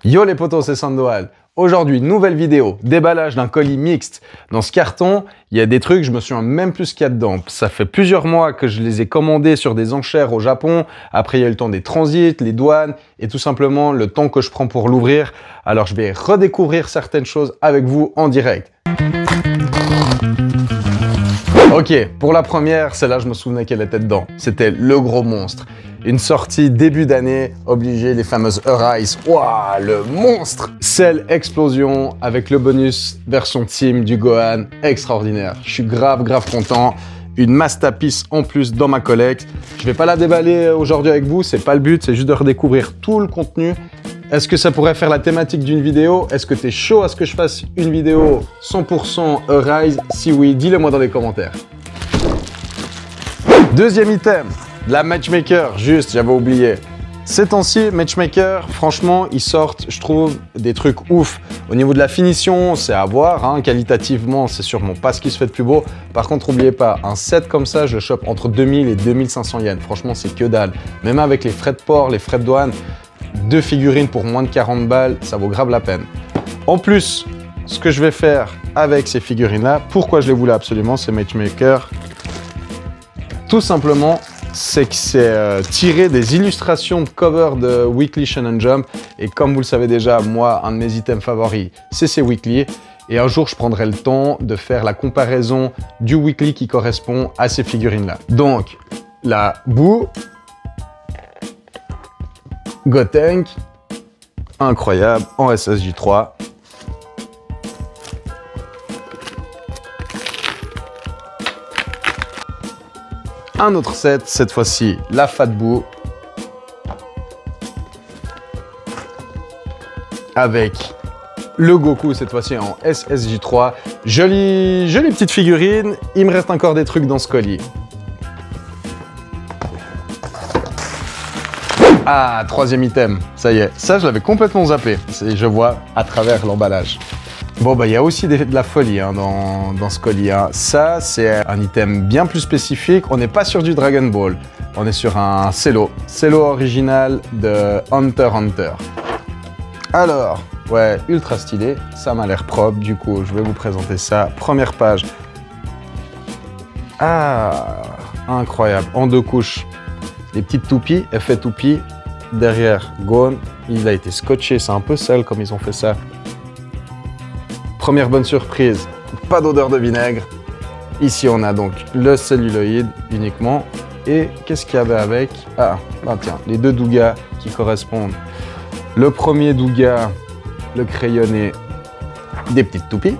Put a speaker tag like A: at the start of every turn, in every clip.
A: Yo les potos, c'est Sandoval. Aujourd'hui, nouvelle vidéo, déballage d'un colis mixte. Dans ce carton, il y a des trucs, je me souviens même plus ce qu'il y a dedans. Ça fait plusieurs mois que je les ai commandés sur des enchères au Japon. Après, il y a eu le temps des transits, les douanes et tout simplement le temps que je prends pour l'ouvrir. Alors, je vais redécouvrir certaines choses avec vous en direct. Ok, pour la première, celle-là, je me souvenais qu'elle était dedans. C'était le gros monstre. Une sortie début d'année, obligé, les fameuses Arise. Waouh, le monstre! Celle explosion avec le bonus version team du Gohan, extraordinaire. Je suis grave content. Une masterpiece en plus dans ma collecte. Je vais pas la déballer aujourd'hui avec vous, c'est pas le but, c'est juste de redécouvrir tout le contenu. Est-ce que ça pourrait faire la thématique d'une vidéo? Est-ce que tu es chaud à ce que je fasse une vidéo 100% Arise? Si oui, dis-le moi dans les commentaires. Deuxième item, la Matchmaker, juste, j'avais oublié. Ces temps-ci, Matchmaker, franchement, ils sortent, je trouve, des trucs ouf. Au niveau de la finition, c'est à voir, hein, qualitativement, c'est sûrement pas ce qui se fait de plus beau. Par contre, n'oubliez pas, un set comme ça, je le chope entre 2000 et 2500 yens. Franchement, c'est que dalle. Même avec les frais de port, les frais de douane, 2 figurines pour moins de 40 balles, ça vaut grave la peine. En plus, ce que je vais faire avec ces figurines-là, pourquoi je les voulais absolument, ces Matchmaker, tout simplement, c'est que c'est tiré des illustrations de cover de Weekly Shonen Jump. Et comme vous le savez déjà, moi, un de mes items favoris, c'est ces Weekly. Et un jour, je prendrai le temps de faire la comparaison du Weekly qui correspond à ces figurines-là. Donc, la boue, Gotenk, incroyable, en SSJ3. Un autre set, cette fois-ci, la Fat Boo. Avec le Goku, cette fois-ci en SSJ3. Jolie petite figurine. Il me reste encore des trucs dans ce colis. Ah, troisième item, ça y est. Ça, je l'avais complètement zappé. Je vois à travers l'emballage. Bon, bah, il y a aussi de la folie hein, dans ce colis. Hein. Ça, c'est un item bien plus spécifique. On n'est pas sur du Dragon Ball. On est sur un cello. Cello original de Hunter x Hunter. Alors, ouais, ultra stylé. Ça m'a l'air propre. Du coup, je vais vous présenter ça. Première page. Ah, incroyable. En 2 couches. Les petites toupies, effet toupie. Derrière, Gon. Il a été scotché. C'est un peu sale comme ils ont fait ça. Première bonne surprise, pas d'odeur de vinaigre. Ici, on a donc le celluloïd uniquement. Et qu'est-ce qu'il y avait avec? Ah, bah tiens, les 2 dougas qui correspondent. Le premier douga, le crayonné, des petites toupies.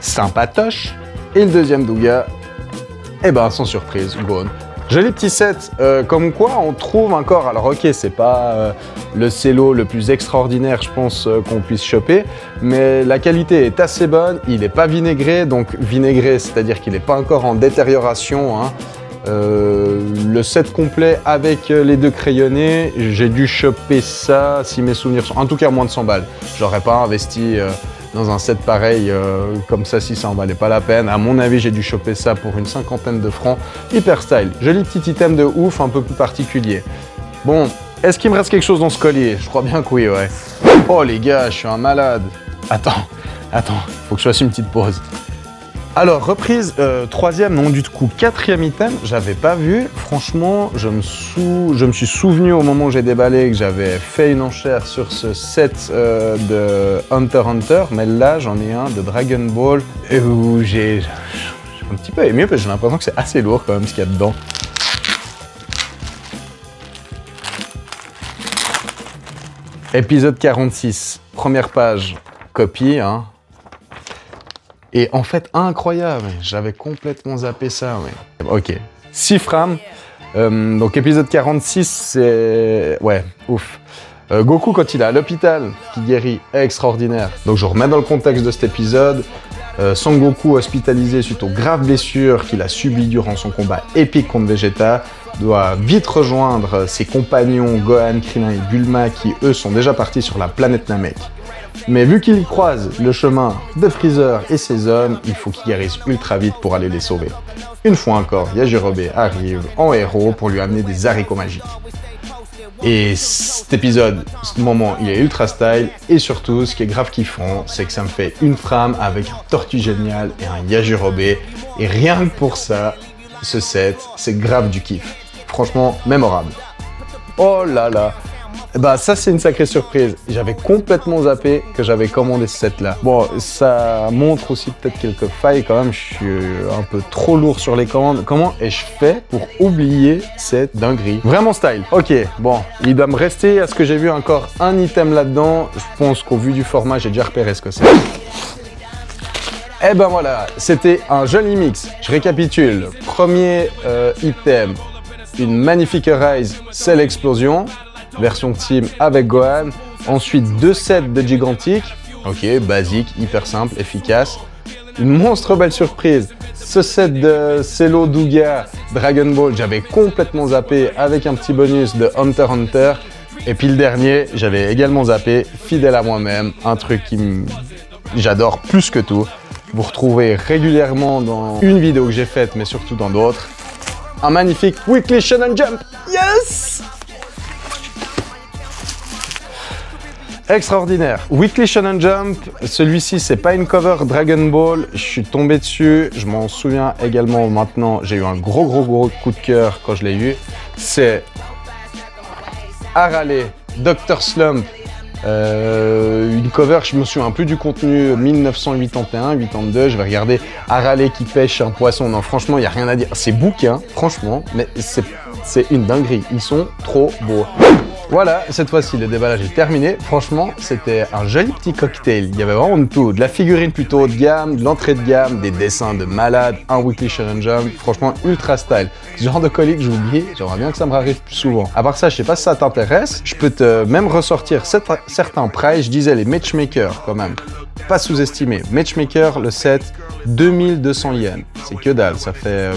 A: Sympatoche. Et le deuxième douga, eh ben, sans surprise, Gon. Joli petit set, comme quoi on trouve encore, alors ok c'est pas le cello le plus extraordinaire je pense qu'on puisse choper, mais la qualité est assez bonne, il n'est pas vinaigré, donc vinaigré c'est-à-dire qu'il n'est pas encore en détérioration. Hein. Le set complet avec les 2 crayonnés, j'ai dû choper ça si mes souvenirs sont, en tout cas moins de 100 balles. J'aurais pas investi dans un set pareil, comme ça, si ça en valait pas la peine. À mon avis, j'ai dû choper ça pour une 50aine de francs. Hyper style. Joli petit item de ouf, un peu plus particulier. Bon, est-ce qu'il me reste quelque chose dans ce collier? Je crois bien que oui, ouais. Oh les gars, je suis un malade. Attends, faut que je fasse une petite pause. Alors, reprise, troisième, non du coup, 4e item, j'avais pas vu. Franchement, je me suis souvenu au moment où j'ai déballé que j'avais fait une enchère sur ce set de Hunter x Hunter, mais là, j'en ai un de Dragon Ball où j'ai un petit peu ému parce que j'ai l'impression que c'est assez lourd quand même ce qu'il y a dedans. Épisode 46, première page, copie, hein. Et en fait, incroyable, j'avais complètement zappé ça. Ouais. Ok, 6 frames. Donc épisode 46, c'est... Ouais, ouf. Goku quand il est à l'hôpital, qui guérit, extraordinaire. Donc je remets dans le contexte de cet épisode. Son Goku hospitalisé suite aux graves blessures qu'il a subies durant son combat épique contre Vegeta, doit vite rejoindre ses compagnons Gohan, Krillin et Bulma qui eux sont déjà partis sur la planète Namek. Mais vu qu'il y croise le chemin de Freezer et ses hommes, il faut qu'il guérisse ultra vite pour aller les sauver. Une fois encore, Yajirobe arrive en héros pour lui amener des haricots magiques. Et cet épisode, ce moment, il est ultra style. Et surtout, ce qui est grave kiffant, c'est que ça me fait une frame avec un tortue génial et un Yajirobe. Et rien que pour ça, ce set, c'est grave du kiff. Franchement, mémorable. Oh là là. Bah ça c'est une sacrée surprise. J'avais complètement zappé que j'avais commandé ce set là. Bon, ça montre aussi peut-être quelques failles quand même. Je suis un peu trop lourd sur les commandes. Comment ai-je fait pour oublier cette dinguerie? Vraiment style. Ok, bon, il doit me rester, à ce que j'ai vu, encore un item là-dedans. Je pense qu'au vu du format, j'ai déjà repéré ce que c'est. Et ben voilà, c'était un joli mix. Je récapitule. Premier item, une magnifique Rise Cell Explosion. Version team avec Gohan. Ensuite, 2 sets de Gigantic. Ok, basique, hyper simple, efficace. Une monstre belle surprise. Ce set de Cello Douga Dragon Ball, j'avais complètement zappé avec un petit bonus de Hunter x Hunter. Et puis le dernier, j'avais également zappé, fidèle à moi-même. Un truc j'adore plus que tout. Vous retrouvez régulièrement dans une vidéo que j'ai faite, mais surtout dans d'autres. Un magnifique Weekly Shonen Jump. Yes! Extraordinaire. Weekly Shonen Jump, celui-ci c'est pas une cover Dragon Ball, je suis tombé dessus, je m'en souviens également maintenant, j'ai eu un gros coup de cœur quand je l'ai eu. C'est Arale, Dr. Slump, une cover, je me souviens plus du contenu, 1981-82, je vais regarder Arale qui pêche un poisson. Non franchement il n'y a rien à dire, c'est bouquin, franchement, mais c'est une dinguerie, ils sont trop beaux. Voilà, cette fois-ci, le déballage est terminé. Franchement, c'était un joli petit cocktail. Il y avait vraiment de tout. De la figurine plutôt haut de gamme, de l'entrée de gamme, des dessins de malade, un Weekly Shonen Jump. Franchement, ultra style. Ce genre de colis que j'ai oublié, j'aimerais bien que ça me arrive plus souvent. À part ça, je sais pas si ça t'intéresse. Je peux te même ressortir certains prices. Je disais les Matchmakers quand même. Pas sous-estimé. Matchmaker, le set, 2200 yens. C'est que dalle. Ça fait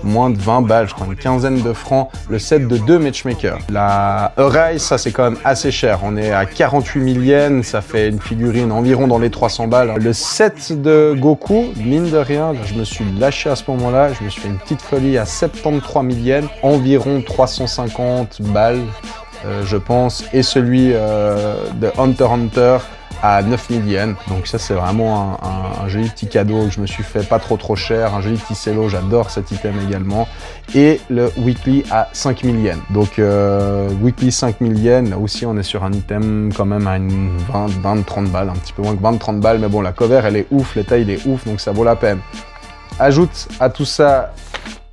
A: moins de 20 balles, je crois, une quinzaine de francs. Le set de 2 Matchmakers. La Rise, ça c'est quand même assez cher. On est à 48 000 yens. Ça fait une figurine environ dans les 300 balles. Le set de Goku, mine de rien, je me suis lâché à ce moment-là. Je me suis fait une petite folie à 73 000 yens. Environ 350 balles, je pense. Et celui de Hunter x Hunter, à 9000 yens. Donc ça c'est vraiment un joli petit cadeau que je me suis fait pas trop cher, un joli petit cello, j'adore cet item également. Et le Weekly à 5000 yens. Donc Weekly 5000 yens, là aussi on est sur un item quand même à une 20-30 balles, un petit peu moins que 20-30 balles, mais bon la cover elle est ouf, l'état il est ouf, donc ça vaut la peine. Ajoute à tout ça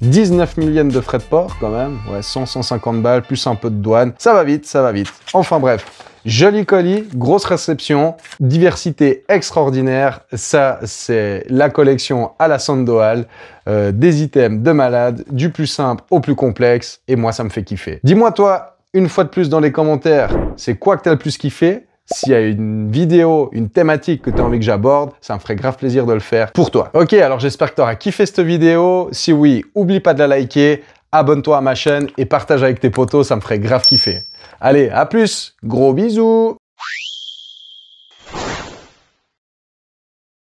A: 19 000 yens de frais de port quand même, ouais 100-150 balles, plus un peu de douane, ça va vite, ça va vite. Enfin bref. Joli colis, grosse réception, diversité extraordinaire. Ça, c'est la collection à la Sandoal. Des items de malade, du plus simple au plus complexe. Et moi, ça me fait kiffer. Dis-moi, toi, une fois de plus dans les commentaires, c'est quoi que tu as le plus kiffé? S'il y a une vidéo, une thématique que tu as envie que j'aborde, ça me ferait grave plaisir de le faire pour toi. Ok, alors j'espère que tu auras kiffé cette vidéo. Si oui, oublie pas de la liker. Abonne-toi à ma chaîne et partage avec tes potos, ça me ferait grave kiffer. Allez, à plus, gros bisous!